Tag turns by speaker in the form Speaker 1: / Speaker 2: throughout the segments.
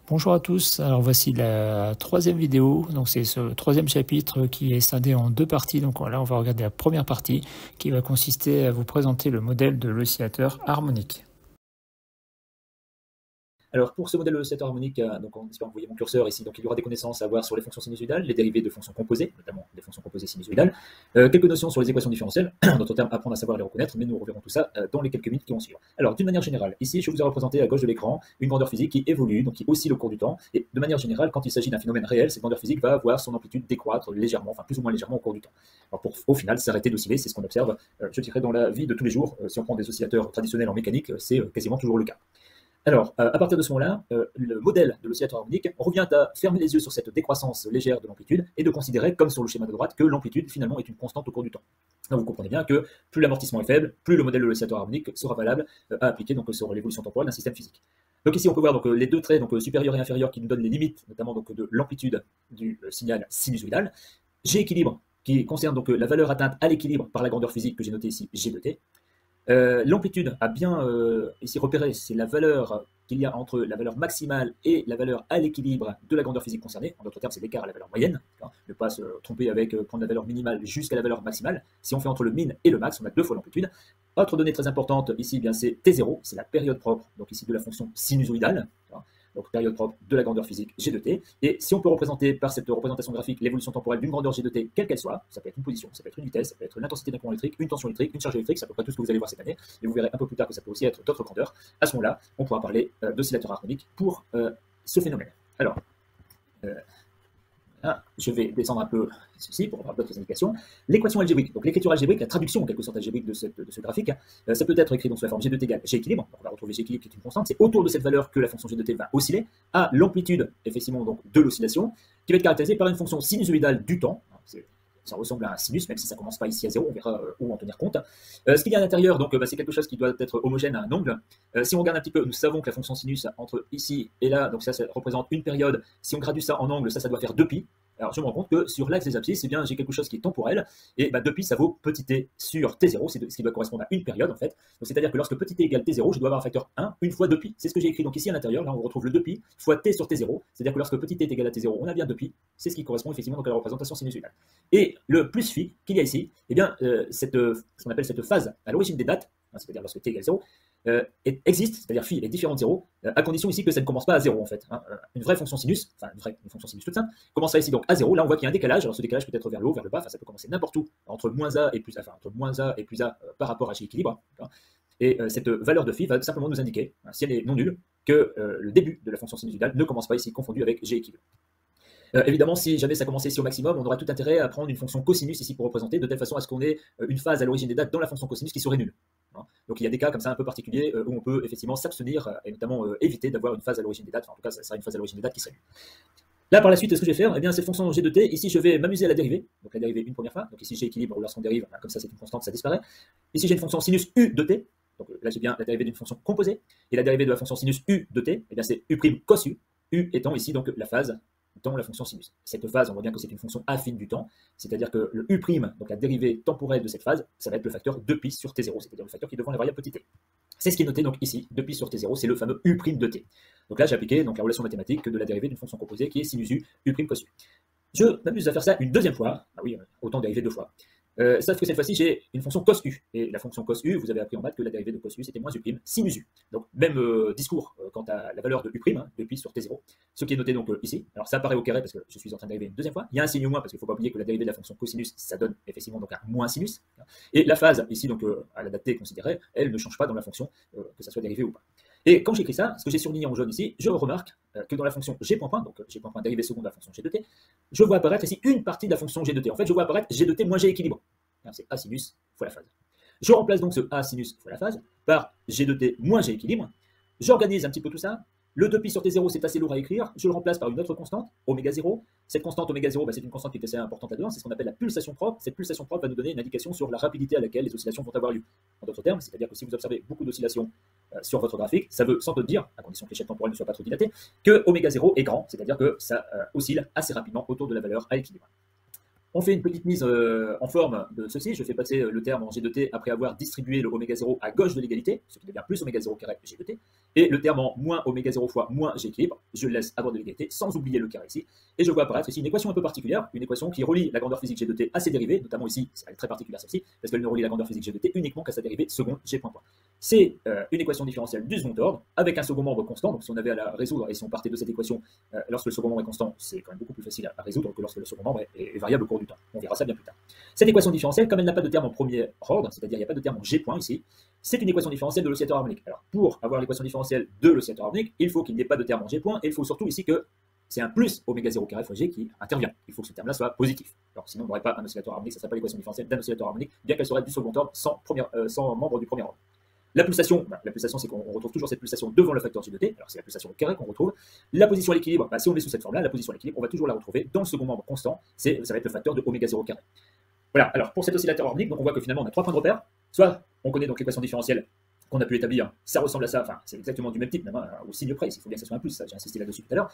Speaker 1: Bonjour à tous, alors voici la troisième vidéo, donc c'est ce troisième chapitre qui est scindé en deux parties. Donc là on va regarder la première partie qui va consister à vous présenter le modèle de l'oscillateur harmonique.
Speaker 2: Alors pour ce modèle d'oscillateur harmonique, donc on espère que vous voyez mon curseur ici, donc il y aura des connaissances à avoir sur les fonctions sinusoïdales, les dérivées de fonctions composées, notamment des fonctions composées sinusoïdales, quelques notions sur les équations différentielles, en d'autres termes apprendre à savoir les reconnaître, mais nous reverrons tout ça dans les quelques minutes qui vont suivre. Alors d'une manière générale, ici je vous ai représenté à gauche de l'écran une grandeur physique qui évolue, donc qui oscille au cours du temps, et de manière générale, quand il s'agit d'un phénomène réel, cette grandeur physique va avoir son amplitude décroître légèrement, enfin plus ou moins légèrement au cours du temps. Alors pour au final s'arrêter d'osciller, c'est ce qu'on observe, je dirais, dans la vie de tous les jours. Si on prend des oscillateurs traditionnels en mécanique, c'est quasiment toujours le cas. Alors, à partir de ce moment-là, le modèle de l'oscillateur harmonique, on revient à fermer les yeux sur cette décroissance légère de l'amplitude et de considérer, comme sur le schéma de droite, que l'amplitude finalement est une constante au cours du temps. Donc vous comprenez bien que plus l'amortissement est faible, plus le modèle de l'oscillateur harmonique sera valable à appliquer donc, sur l'évolution temporelle d'un système physique. Donc ici on peut voir donc, les deux traits donc, supérieur et inférieur qui nous donnent les limites, notamment donc, de l'amplitude du signal sinusoïdal. G équilibre qui concerne donc, la valeur atteinte à l'équilibre par la grandeur physique que j'ai notée ici, G de t. L'amplitude a bien ici repéré, c'est la valeur qu'il y a entre la valeur maximale et la valeur à l'équilibre de la grandeur physique concernée. En d'autres termes, c'est l'écart à la valeur moyenne. Ne pas se tromper avec prendre la valeur minimale jusqu'à la valeur maximale. Si on fait entre le min et le max, on a deux fois l'amplitude. Autre donnée très importante ici, eh bien c'est T0, c'est la période propre, donc ici de la fonction sinusoïdale. Donc période propre de la grandeur physique G de t. Et si on peut représenter par cette représentation graphique l'évolution temporelle d'une grandeur G de t, quelle qu'elle soit, ça peut être une position, ça peut être une vitesse, ça peut être l'intensité d'un courant électrique, une tension électrique, une charge électrique, c'est à peu près tout ce que vous allez voir cette année. Et vous verrez un peu plus tard que ça peut aussi être d'autres grandeurs. À ce moment-là, on pourra parler d'oscillateur harmonique pour ce phénomène. Alors, je vais descendre un peu ceci pour avoir d'autres indications. L'équation algébrique, donc l'écriture algébrique, la traduction en quelque sorte algébrique de ce graphique, ça peut être écrit dans la forme G de t égale G équilibre. Donc on va retrouver G équilibre qui est une constante. C'est autour de cette valeur que la fonction G de t va osciller à l'amplitude effectivement donc, de l'oscillation, qui va être caractérisée par une fonction sinusoïdale du temps. Ça ressemble à un sinus, même si ça ne commence pas ici à 0, on verra où en tenir compte. Ce qu'il y a à l'intérieur, donc c'est quelque chose qui doit être homogène à un angle. Si on regarde un petit peu, nous savons que la fonction sinus entre ici et là, donc ça représente une période. Si on gradue ça en angle, ça doit faire 2π. Alors je me rends compte que sur l'axe des abscisses, eh bien, j'ai quelque chose qui est temporel, et 2π ça vaut petit t sur t0, c'est ce qui doit correspondre à une période en fait. C'est-à-dire que lorsque petit t égale t0, je dois avoir un facteur 1, une fois 2π, c'est ce que j'ai écrit donc ici à l'intérieur, là on retrouve le 2π fois t sur t0, c'est-à-dire que lorsque petit t est égal à t0, on a bien 2π, c'est ce qui correspond effectivement donc à la représentation sinusoïdale. Et le plus phi qu'il y a ici, eh bien, ce qu'on appelle cette phase à l'origine des dates, c'est-à-dire lorsque t égale 0, existe, c'est-à-dire phi est différent de 0, à condition ici que ça ne commence pas à 0 en fait. Une vraie fonction sinus, enfin une fonction sinus toute simple, commencerait ici donc à 0, là on voit qu'il y a un décalage, alors ce décalage peut être vers le haut, vers le bas, enfin ça peut commencer n'importe où, entre moins a et plus a, entre moins a et plus a par rapport à G équilibre, et cette valeur de phi va simplement nous indiquer, si elle est non nulle, que le début de la fonction sinusoïdale ne commence pas ici confondu avec G équilibre. Évidemment, si jamais ça commençait ici au maximum, on aura tout intérêt à prendre une fonction cosinus ici pour représenter, de telle façon à ce qu'on ait une phase à l'origine des dates dans la fonction cosinus qui serait nulle. Donc il y a des cas comme ça un peu particuliers où on peut effectivement s'abstenir et notamment éviter d'avoir une phase à l'origine des dates, enfin, en tout cas ça sera une phase à l'origine des dates qui serait nulle. Là par la suite, ce que je vais faire, eh bien cette fonction G de t, ici je vais m'amuser à la dériver, donc la dériver une première fois, donc ici G équilibre, lorsqu'on dérive, comme ça c'est une constante, ça disparaît. Ici j'ai une fonction sinus U de t, donc là j'ai bien la dérivée d'une fonction composée, et la dérivée de la fonction sinus U de t, eh bien c'est U' cos U, U étant ici donc la phase dans la fonction sinus. Cette phase, on voit bien que c'est une fonction affine du temps, c'est-à-dire que le U', donc la dérivée temporelle de cette phase, ça va être le facteur 2π sur t0, c'est-à-dire le facteur qui est devant la variable petit t. C'est ce qui est noté donc ici, 2π sur t0, c'est le fameux U' de t. Donc là, j'ai appliqué donc, la relation mathématique de la dérivée d'une fonction composée qui est sinus U, U' cos U. Je m'amuse à faire ça une deuxième fois, ah oui, autant dériver deux fois. Sauf que cette fois-ci, j'ai une fonction cos U. Et la fonction cos U, vous avez appris en maths que la dérivée de cos U, c'était moins U', sinus U. Donc, même discours quant à la valeur de U', 2π sur T0. Ce qui est noté donc ici. Alors, ça apparaît au carré parce que je suis en train de dériver une deuxième fois. Il y a un signe moins parce qu'il ne faut pas oublier que la dérivée de la fonction cosinus, ça donne effectivement donc un moins sinus. Et la phase, ici, donc à la date T considérée, elle ne change pas dans la fonction, que ça soit dérivé ou pas. Et quand j'écris ça, ce que j'ai surligné en jaune ici, je remarque que dans la fonction g point, donc g point dérivée seconde de la fonction g de t, je vois apparaître ici une partie de la fonction g de t. En fait, je vois apparaître g de t moins g équilibre. C'est a sinus fois la phase. Je remplace donc ce a sinus fois la phase par g de t moins g équilibre. J'organise un petit peu tout ça. Le 2π sur t0, c'est assez lourd à écrire. Je le remplace par une autre constante, oméga 0. Cette constante oméga 0, c'est une constante qui est assez importante là-dedans. C'est ce qu'on appelle la pulsation propre. Cette pulsation propre va nous donner une indication sur la rapidité à laquelle les oscillations vont avoir lieu. En d'autres termes, c'est-à-dire que si vous observez beaucoup d'oscillations sur votre graphique, ça veut sans doute dire, à condition que l'échelle temporelle ne soit pas trop dilatée, que oméga 0 est grand, c'est-à-dire que ça oscille assez rapidement autour de la valeur à équilibre. On fait une petite mise en forme de ceci. Je fais passer le terme en G de t après avoir distribué le oméga 0 à gauche de l'égalité, ce qui devient plus oméga 0 carré G de t. Et le terme en moins oméga 0 fois moins G équilibre, je le laisse à droite de l'égalité sans oublier le carré ici. Et je vois apparaître ici une équation un peu particulière, une équation qui relie la grandeur physique G de t à ses dérivés, notamment ici, elle est très particulière celle-ci, parce qu'elle ne relie la grandeur physique G de t uniquement qu'à sa dérivée seconde G point point. C'est une équation différentielle du second ordre, avec un second membre constant. Donc si on avait à la résoudre et si on partait de cette équation, lorsque le second membre est constant, c'est quand même beaucoup plus facile à résoudre que lorsque le second membre est variable au cours du temps. On verra ça bien plus tard. Cette équation différentielle, comme elle n'a pas de terme en premier ordre, c'est-à-dire il n'y a pas de terme en G point ici, c'est une équation différentielle de l'oscillateur harmonique. Alors pour avoir l'équation différentielle de l'oscillateur harmonique, il faut qu'il n'y ait pas de terme en G point, et il faut surtout ici que c'est un plus oméga 0 carré fois G qui intervient. Il faut que ce terme-là soit positif. Alors sinon on n'aurait pas un oscillateur harmonique, ça ne serait pas l'équation différentielle d'un oscillateur harmonique, bien qu'elle serait du second ordre sans membre du premier ordre. La pulsation, c'est qu'on retrouve toujours cette pulsation devant le facteur G de t. Alors c'est la pulsation au carré qu'on retrouve. La position à l'équilibre, si on est sous cette forme-là, la position à l'équilibre, on va toujours la retrouver dans le second membre constant. Ça va être le facteur de oméga 0 carré. Voilà, alors pour cet oscillateur harmonique, donc on voit que finalement on a 3 points de repère. Soit on connaît donc l'équation différentielle qu'on a pu établir, ça ressemble à ça, enfin c'est exactement du même type, même au signe près, il faut bien que ça soit un plus, ça j'ai insisté là-dessus tout à l'heure.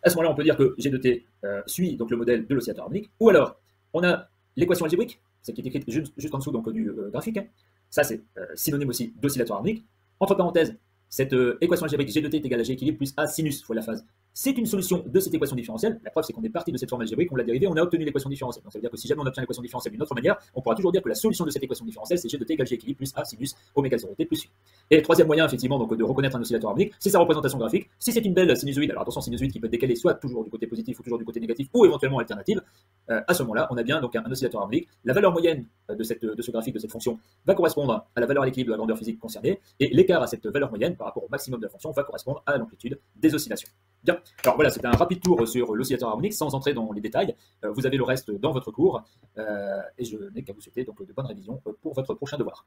Speaker 2: À ce moment-là, on peut dire que G de t suit donc le modèle de l'oscillateur harmonique, ou alors on a l'équation algébrique, celle qui est écrite juste en dessous donc, du graphique. Ça c'est synonyme aussi d'oscillateur harmonique. Entre parenthèses, cette équation algébrique G de t est égale à G équilibre plus A sinus fois la phase. C'est une solution de cette équation différentielle. La preuve, c'est qu'on est parti de cette forme algébrique, on l'a dérivée, on a obtenu l'équation différentielle. Donc ça veut dire que si jamais on obtient l'équation différentielle d'une autre manière, on pourra toujours dire que la solution de cette équation différentielle, c'est G de t égale G équilibre plus A sinus oméga 0 t plus U. Et troisième moyen, effectivement, donc, de reconnaître un oscillateur harmonique, c'est sa représentation graphique. Si c'est une belle sinusoïde, alors attention, sinusoïde qui peut être décalée soit toujours du côté positif ou toujours du côté négatif, ou éventuellement alternative, à ce moment-là, on a bien donc un oscillateur harmonique. La valeur moyenne de ce graphique, de cette fonction, va correspondre à la valeur à l'équilibre de la grandeur physique concernée, et l'écart à cette valeur moyenne par rapport au maximum de la fonction va correspondre à l'amplitude des oscillations. Bien, alors voilà, c'était un rapide tour sur l'oscillateur harmonique sans entrer dans les détails. Vous avez le reste dans votre cours, et je n'ai qu'à vous souhaiter donc de bonnes révisions pour votre prochain devoir.